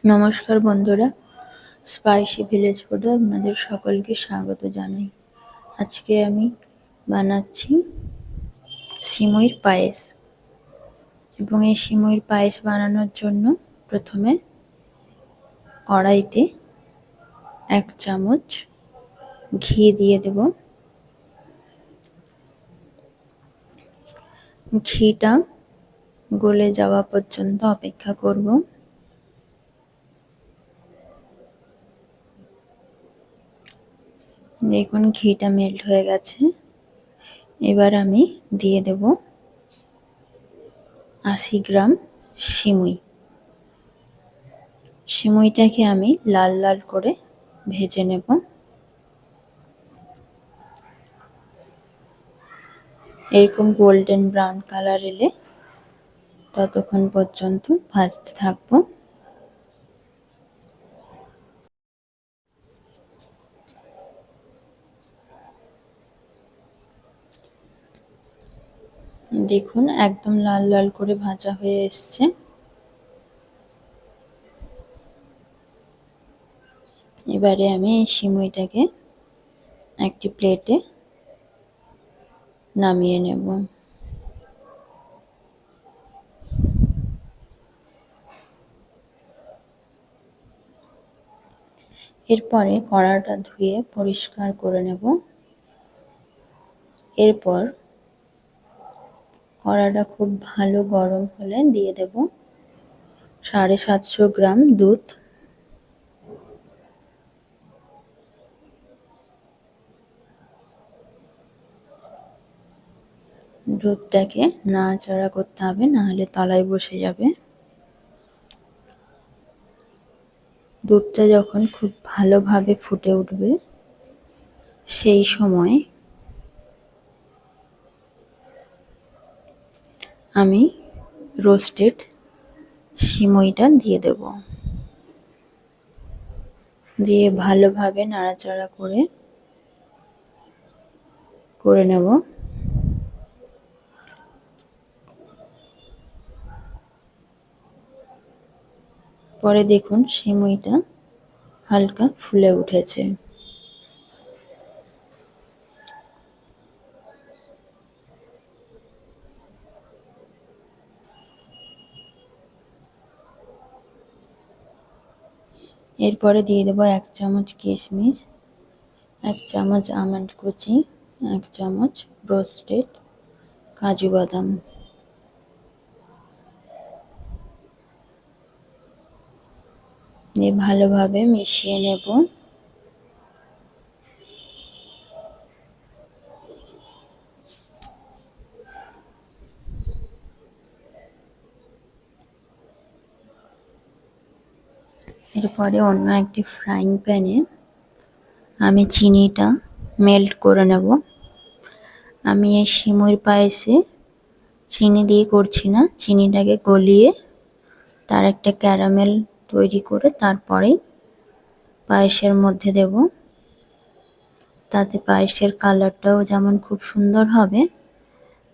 নমস্কার বন্ধুরা, spicy village ফুডে আপনাদের সকলকে স্বাগত জানাই। আজকে আমি বানাচ্ছি সিমইর পায়েস। এবং এই সিমইর পায়েস বানানোর জন্য প্রথমে কড়াইতে 1 চামচ ঘি দিয়ে দেব। ঘিটা গলে যাওয়া পর্যন্ত অপেক্ষা করব। দেখুন ঘিটা মেল্ট হয়ে গেছে। এবার আমি দিয়ে দেব 80 গ্রাম সিমই। সিমইটাকে আমি লাল লাল করে ভেজে নেব। এরকম গোল্ডেন ব্রাউন কালার এলে ততক্ষণ পর্যন্ত ভাজতে থাকবো। দেখুন একদম লাল লাল করে ভাজা হয়ে এসছে। এবারে আমি এই সিমইটাকে একটি প্লেটে নামিয়ে নেব। এরপরে কড়াটা ধুয়ে পরিষ্কার করে নেব। এরপর কড়াটা খুব ভালো গরম হলে দিয়ে দেব 750 গ্রাম দুধ। দুধটাকে নাড়াচাড়া করতে হবে, নাহলে তলায় বসে যাবে। দুধটা যখন খুব ভালোভাবে ফুটে উঠবে সেই সময় আমি রোস্টেড সিমইটা দিয়ে দেব। দিয়ে ভালোভাবে নাড়াচাড়া করে নেব। পরে দেখুন সিমইটা হালকা ফুলে উঠেছে। এরপরে দিয়ে দেবো 1 চামচ কিশমিশ, 1 চামচ আমন্ড কুচি, 1 চামচ রোস্টেড কাজু বাদাম। দিয়ে ভালোভাবে মিশিয়ে নেব। এরপরে অন্য একটি ফ্রাইং প্যানে আমি চিনিটা মেল্ট করে নেব। আমি এই সিমইর পায়েসে চিনি দিয়ে করছি না, চিনিটাকে গলিয়ে তার একটা ক্যারামেল তৈরি করে তারপরেই পায়েসের মধ্যে দেব। তাতে পায়েসের কালারটাও যেমন খুব সুন্দর হবে,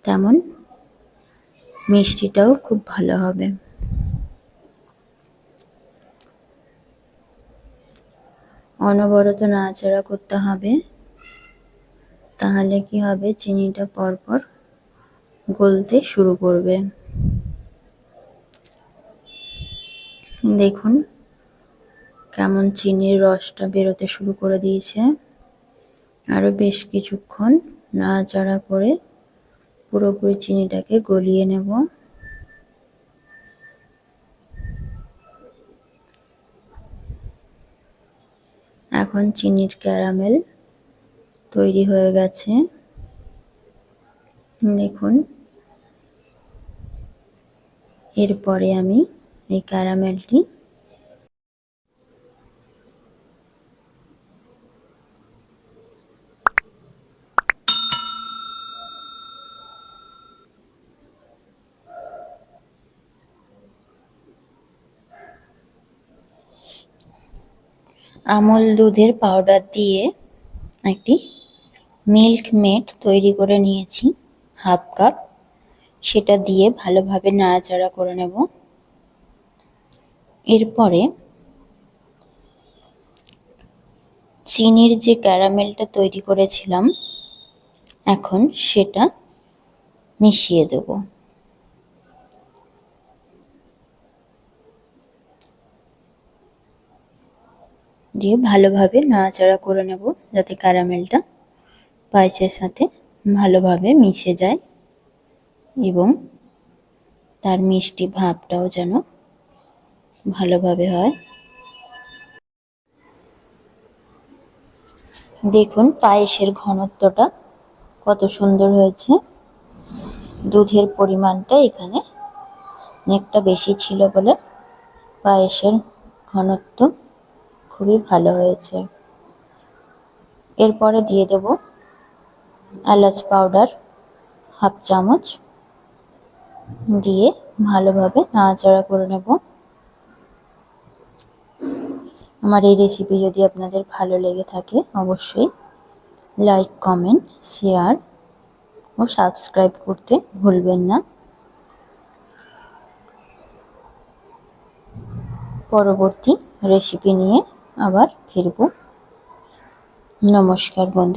তেমন মিষ্টিটাও খুব ভালো হবে। অনবরত নাড়াচাড়া করতে হবে, তাহলে কি হবে, চিনিটা পরপর গলতে শুরু করবে। দেখুন কেমন চিনির রসটা বেরোতে শুরু করে দিয়েছে। আরো বেশ কিছুক্ষণ নাড়াচাড়া করে পুরোপুরি চিনিটাকে গলিয়ে নেব। এখন চিনির ক্যারামেল তৈরি হয়ে গেছে। দেখুন এরপরে আমি এই ক্যারামেলটি আমুল দুধের পাউডার দিয়ে একটি মিল্ক মেড তৈরি করে নিয়েছি 1/2 কাপ। সেটা দিয়ে ভালোভাবে নাড়াচাড়া করে নেব। এরপরে চিনির যে ক্যারামেলটা তৈরি করেছিলাম এখন সেটা মিশিয়ে দেব। দিয়ে ভালোভাবে নাড়াচাড়া করে নেব যাতে ক্যারামেলটা পায়েসের সাথে ভালোভাবে মিশে যায় এবং তার মিষ্টি ভাবটাও যেন ভালোভাবে হয়। দেখুন পায়েসের ঘনত্বটা কত সুন্দর হয়েছে। দুধের পরিমাণটা এখানে অনেকটা বেশি ছিল বলে পায়েসের ঘনত্ব খুবই ভালো হয়েছে। এরপরে দিয়ে দেব এলাচ পাউডার হাফ চামচ, দিয়ে ভালোভাবে নাড়াচাড়া করে নেব। আমার এই রেসিপি যদি আপনাদের ভালো লেগে থাকে অবশ্যই লাইক, কমেন্ট, শেয়ার ও সাবস্ক্রাইব করতে ভুলবেন না। পরবর্তী রেসিপি নিয়ে আবার ফিরব। নমস্কার বন্ধুরা।